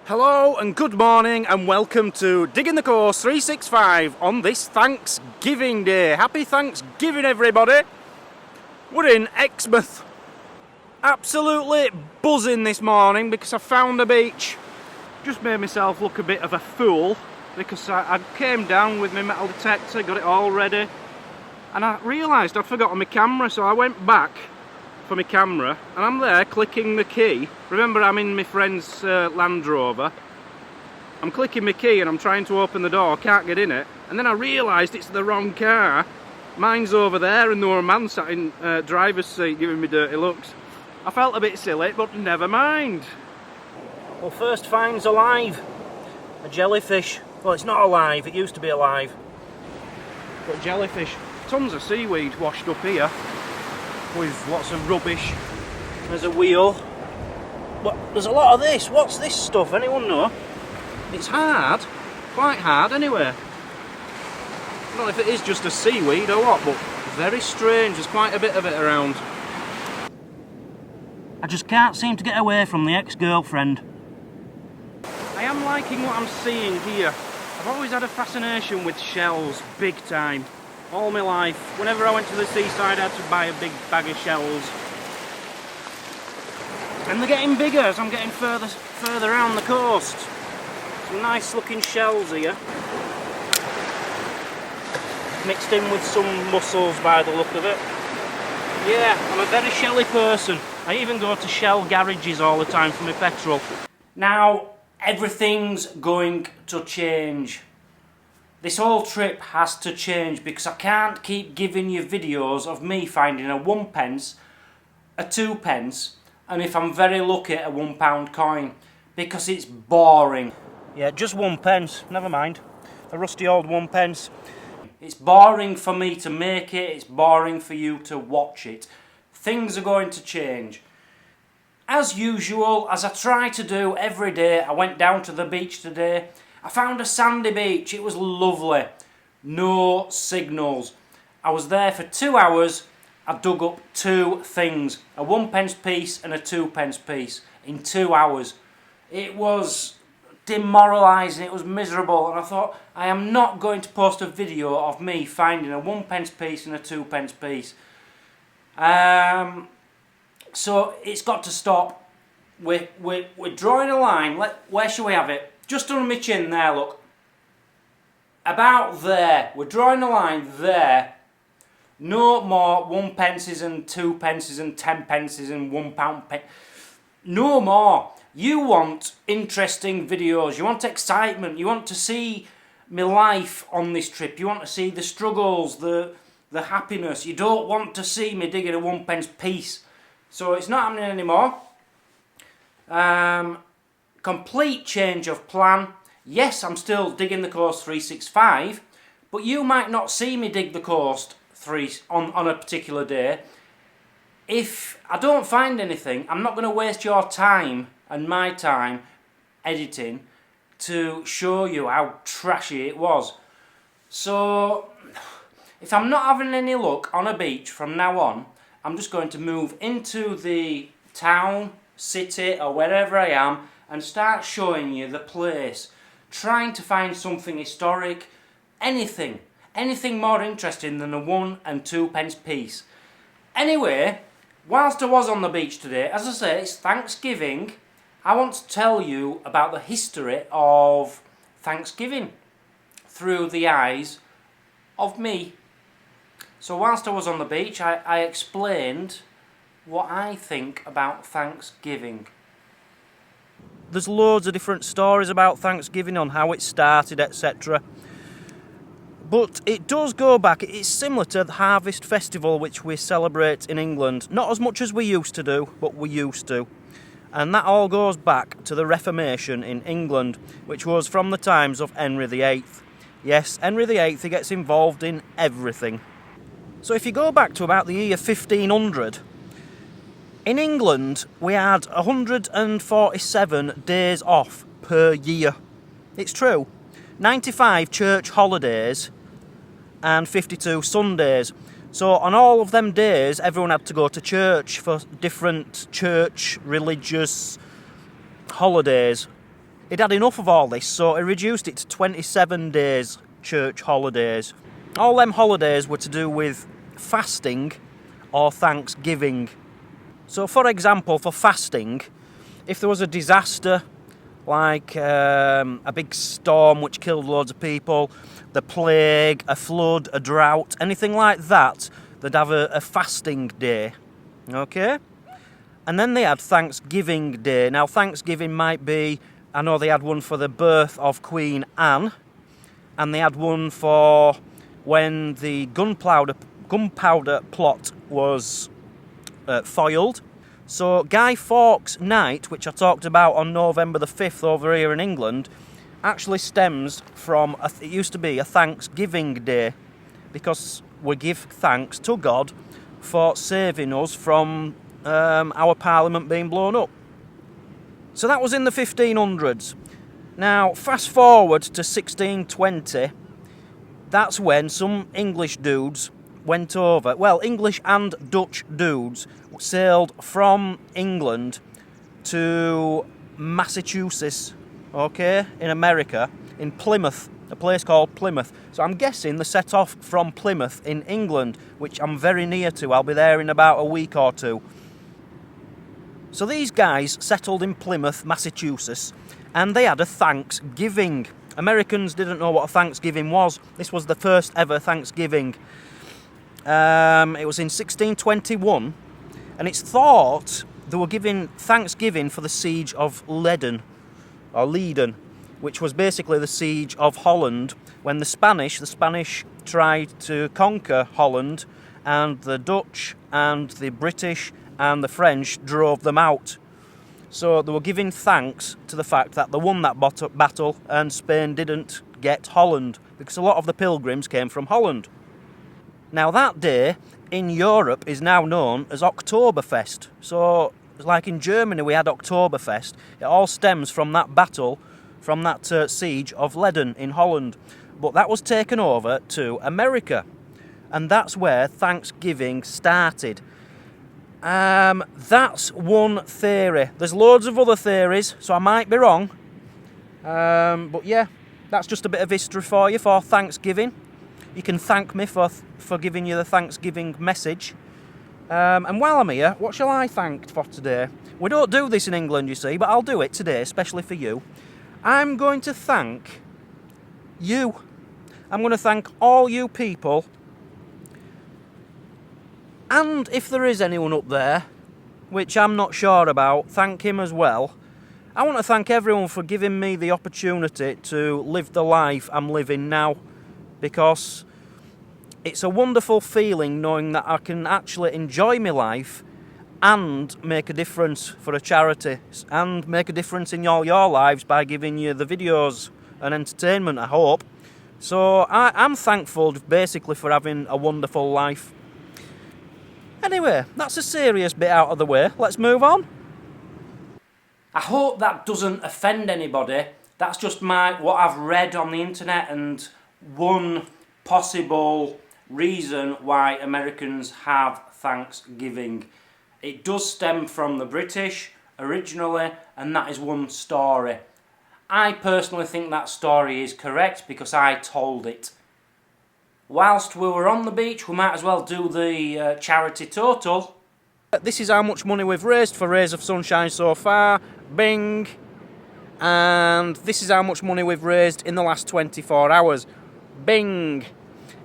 Hello and good morning and welcome to Digging the Course 365 on this Thanksgiving Day. Happy Thanksgiving everybody! We're in Exmouth. Absolutely buzzing this morning because I found a beach. Just made myself look a bit of a fool because I came down with my metal detector, got it all ready, and I realised I'd forgotten my camera, so I went back for my camera and I'm there clicking the key. Remember, I'm in my friend's Land Rover. I'm clicking my key and I'm trying to open the door, can't get in it, and then I realised it's the wrong car. Mine's over there and there were a man sat in driver's seat giving me dirty looks. I felt a bit silly, but never mind. Well, first find's alive. A jellyfish. Well, it's not alive, it used to be alive. But jellyfish. Tons of seaweed washed up here with lots of rubbish. There's a wheel. But there's a lot of this. What's this stuff? Anyone know? It's hard. Quite hard anyway. I don't know if it is just a seaweed or what, but very strange. There's quite a bit of it around. I just can't seem to get away from the ex-girlfriend. I am liking what I'm seeing here. I've always had a fascination with shells, big time. All my life. Whenever I went to the seaside, I had to buy a big bag of shells. And they're getting bigger as I'm getting further around the coast. Some nice looking shells here. Mixed in with some mussels by the look of it. Yeah, I'm a very shelly person. I even go to shell garages all the time for my petrol. Now, everything's going to change. This whole trip has to change because I can't keep giving you videos of me finding a 1p, a 2p, and if I'm very lucky, a £1 coin, because it's boring. Yeah, just 1p, never mind. A rusty old 1p. It's boring for me to make it, it's boring for you to watch it. Things are going to change. As usual, as I try to do every day, I went down to the beach today. I found a sandy beach, it was lovely. No signals. I was there for 2 hours, I dug up 2 things. A 1p piece and a 2p piece in 2 hours. It was demoralising, it was miserable, and I thought, I am not going to post a video of me finding a 1p piece and a 2p piece. So it's got to stop. We're drawing a line. Where shall we have it? Just under my chin there, look. About there. We're drawing a line there. No more 1p and 2p and 10p and £1 No more. You want interesting videos. You want excitement. You want to see my life on this trip. You want to see the struggles, the happiness. You don't want to see me digging a 1p piece. So it's not happening anymore. Complete change of plan. Yes, I'm still digging the coast 365, but you might not see me dig the coast on a particular day. If I don't find anything, I'm not going to waste your time and my time editing to show you how trashy it was. So if I'm not having any luck on a beach from now on, I'm just going to move into the town, city or wherever I am and start showing you the place, trying to find something historic, anything more interesting than a 1 and 2p piece. Anyway, whilst I was on the beach today, as I say, it's Thanksgiving, I want to tell you about the history of Thanksgiving through the eyes of me. So whilst I was on the beach, I explained what I think about Thanksgiving. There's loads of different stories about Thanksgiving on how it started, etc. But it does go back. It's similar to the Harvest Festival, which we celebrate in England. Not as much as we used to do, but we used to. And that all goes back to the Reformation in England, which was from the times of Henry VIII. Yes, Henry VIII, he gets involved in everything. So if you go back to about the year 1500, in England we had 147 days off per year. It's true. 95 church holidays and 52 Sundays. So on all of them days, everyone had to go to church for different church religious holidays. He'd had enough of all this, so he reduced it to 27 days church holidays. All them holidays were to do with fasting or thanksgiving. So for example, for fasting, if there was a disaster, like a big storm which killed loads of people, the plague, a flood, a drought, anything like that, they'd have a fasting day, okay? And then they had Thanksgiving Day. Now Thanksgiving might be, I know they had one for the birth of Queen Anne, and they had one for when the gunpowder plot was foiled. So Guy Fawkes Night, which I talked about on November the 5th over here in England, actually stems from, it used to be a Thanksgiving Day, because we give thanks to God for saving us from our Parliament being blown up. So that was in the 1500s. Now, fast forward to 1620, that's when some English dudes went over, well, English and Dutch dudes sailed from England to Massachusetts, okay, in America, in Plymouth, a place called Plymouth. So I'm guessing they set off from Plymouth in England, which I'm very near to. I'll be there in about a week or two. So these guys settled in Plymouth, Massachusetts, and they had a Thanksgiving. Americans didn't know what a Thanksgiving was. This was the first ever Thanksgiving. It was in 1621, and it's thought they were giving Thanksgiving for the siege of Leiden, which was basically the siege of Holland when the Spanish tried to conquer Holland, and the Dutch and the British and the French drove them out. So they were giving thanks to the fact that they won that battle and Spain didn't get Holland, because a lot of the pilgrims came from Holland. Now that day in Europe is now known as Oktoberfest. So like in Germany we had Oktoberfest. It all stems from that battle, from that siege of Leiden in Holland. But that was taken over to America. And that's where Thanksgiving started. That's one theory. There's loads of other theories, so I might be wrong. But yeah, that's just a bit of history for you for Thanksgiving. You can thank me for giving you the Thanksgiving message. And while I'm here, what shall I thank for today? We don't do this in England, you see, but I'll do it today, especially for you. I'm going to thank you. I'm going to thank all you people. And if there is anyone up there, which I'm not sure about, thank him as well. I want to thank everyone for giving me the opportunity to live the life I'm living now, because it's a wonderful feeling knowing that I can actually enjoy my life and make a difference for a charity, and make a difference in all your lives by giving you the videos and entertainment, I hope. So I'm thankful basically for having a wonderful life. Anyway, that's a serious bit out of the way. Let's move on. I hope that doesn't offend anybody. That's just what I've read on the internet, and one possible reason why Americans have Thanksgiving. It does stem from the British originally, and that is one story. I personally think that story is correct because I told it. Whilst we were on the beach, we might as well do the charity total. This is how much money we've raised for Rays of Sunshine so far. Bing! And this is how much money we've raised in the last 24 hours. Bing!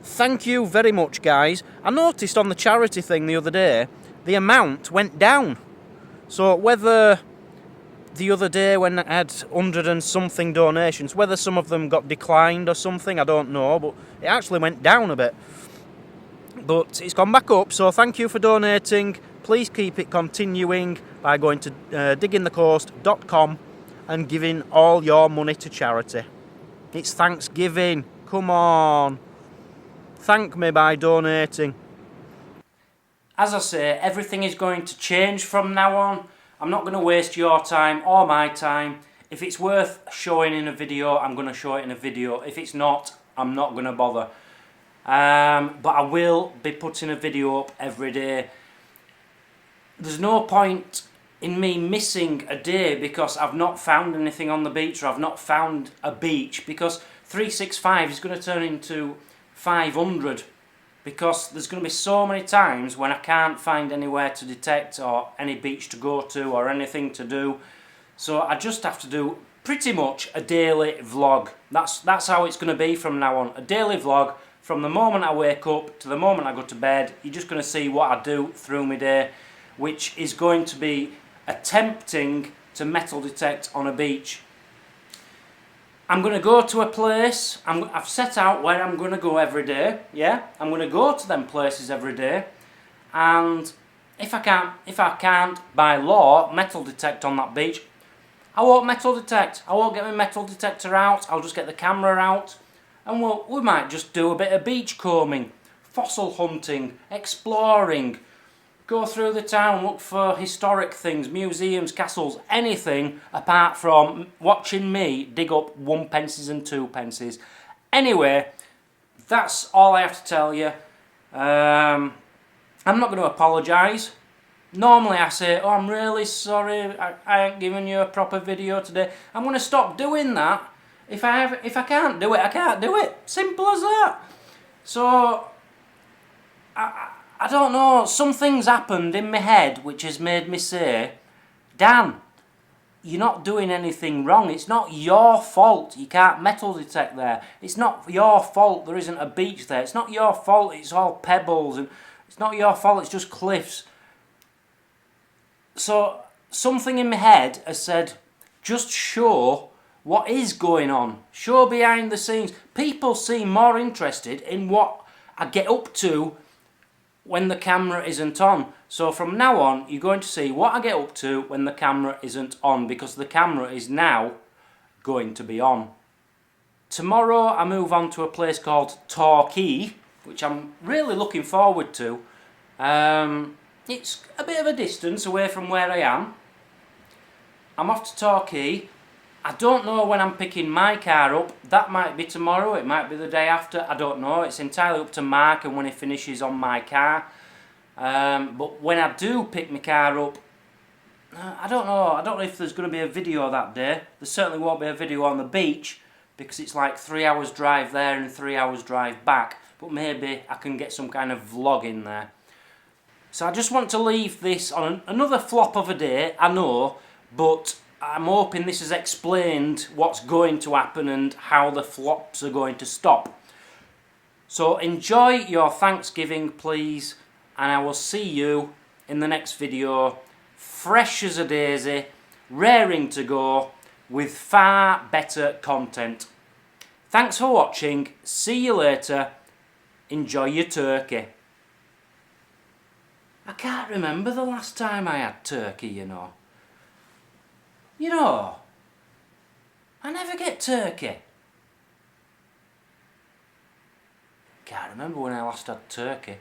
Thank you very much, guys. I noticed on the charity thing the other day, the amount went down. So whether the other day when I had 100 and something donations, whether some of them got declined or something, I don't know, but it actually went down a bit. But it's gone back up, so thank you for donating. Please keep it continuing by going to diggingthecoast.com and giving all your money to charity. It's Thanksgiving. Come on. Thank me by donating. As I say, everything is going to change from now on. I'm not going to waste your time or my time. If it's worth showing in a video, I'm going to show it in a video. If it's not, I'm not going to bother. But I will be putting a video up every day. There's no point in me missing a day because I've not found anything on the beach, or I've not found a beach, because 365 is going to turn into 500, because there's going to be so many times when I can't find anywhere to detect or any beach to go to or anything to do. So I just have to do pretty much a daily vlog. That's how it's going to be from now on. A daily vlog from the moment I wake up to the moment I go to bed. You're just going to see what I do through my day, which is going to be attempting to metal detect on a beach. I'm going to go to a place. I've set out where I'm going to go every day. Yeah, I'm going to go to them places every day, and if I can't by law metal detect on that beach, I won't metal detect. I won't get my metal detector out. I'll just get the camera out, and we might just do a bit of beach combing, fossil hunting, exploring. Go through the town, look for historic things, museums, castles, anything apart from watching me dig up 1 pences and 2 pences. Anyway, that's all I have to tell you. I'm not going to apologise. Normally I say, oh, I'm really sorry, I ain't given you a proper video today. I'm going to stop doing that. If I can't do it, I can't do it. Simple as that. So, I don't know, something's happened in my head which has made me say, Dan, you're not doing anything wrong. It's not your fault you can't metal detect there. It's not your fault there isn't a beach there. It's not your fault it's all pebbles, and it's not your fault it's just cliffs. So something in my head has said, just show what is going on. Show behind the scenes. People seem more interested in what I get up to when the camera isn't on. So from now on, you're going to see what I get up to when the camera isn't on, because the camera is now going to be on. Tomorrow I move on to a place called Torquay, which I'm really looking forward to. It's a bit of a distance away from where I am. I'm off to Torquay. I don't know when I'm picking my car up. That might be tomorrow, it might be the day after, I don't know. It's entirely up to Mark and when he finishes on my car. But when I do pick my car up, I don't know if there's going to be a video that day. There certainly won't be a video on the beach, because it's like 3 hours drive there and 3 hours drive back. But maybe I can get some kind of vlog in there. So I just want to leave this on another flop of a day, I know, but I'm hoping this has explained what's going to happen and how the flops are going to stop. So enjoy your Thanksgiving, please, and I will see you in the next video, fresh as a daisy, raring to go, with far better content. Thanks for watching, see you later, enjoy your turkey. I can't remember the last time I had turkey, you know. I never get turkey. Can't remember when I last had turkey.